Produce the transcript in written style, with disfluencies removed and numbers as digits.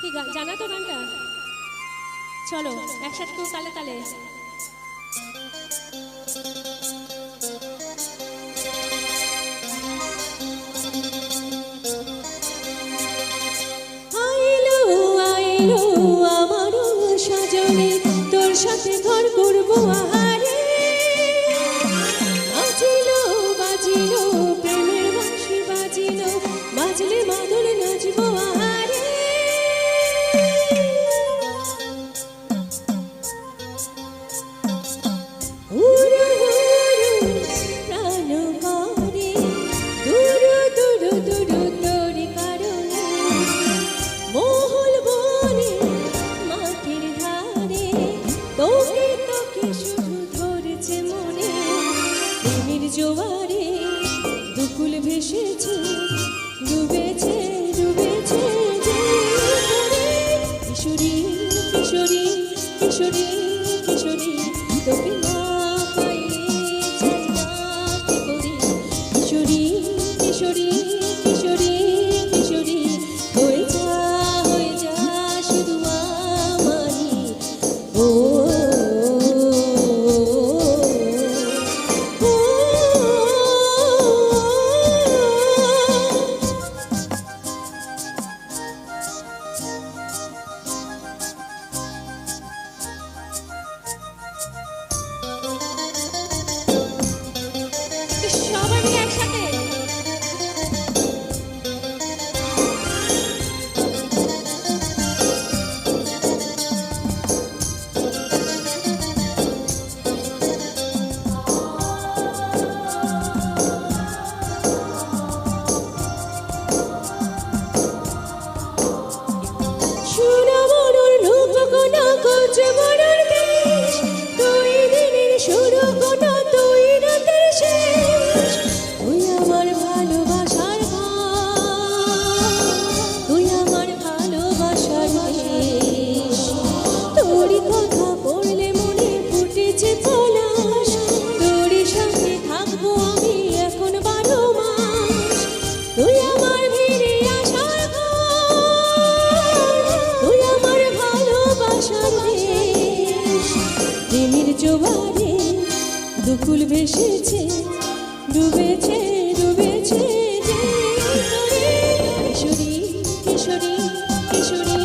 কি জানা তো গানটা? চলো একসাথে কেউ তালে তালে। আইলো আইলো আমার সজনী, তোর সাথে ঘর করবো আহারে। বাজিলো বাজিলো প্রেমের বাঁশি বাজিলো, বাজলে মাদুর নাচবো আহারে। উড়ু উড়ু প্রাণ করে দুরু দুরু দুরু তোর কারণে, মহল বনে মাটির ধারে তোকে তোকে শুধু ধরেছে মনে। প্রেমের জোয়ারে দুকুল ভেসেছে, ডুবেছে ডুবেছে যে করে। কিশোরী কিশোরী কিশোরী কিশোরী, তোকে না পাইলে চাই না কি করি। কিশোরী কিশোরী কিশোরী কিশোরী, হয়ে যা শুধু আমারই। ও সবাই মিলে একসাথে। সোনা মরুর লোক কোনা কোচ মরুর দেশ, তুই দিনের শুরু কোনা তুই রাতের শেষ। তুই আমার ভালোবাসার গান, তুই আমার ভালোবাসার শেষ। তোরই কথা পড়লে মনে ফুটেছে পলাশ, তোরই সাথে থাকবো আমি এখন 12 মাস। তুই আমার ফিরে আসার ঘর, তুই আমার ভালোবাসার দেশ। প্রেমের জোয়ারে দুকুল ভেসেছে, ডুবেছে ডুবেছে যে করে। কিশোরী কিশোরী কিশোরী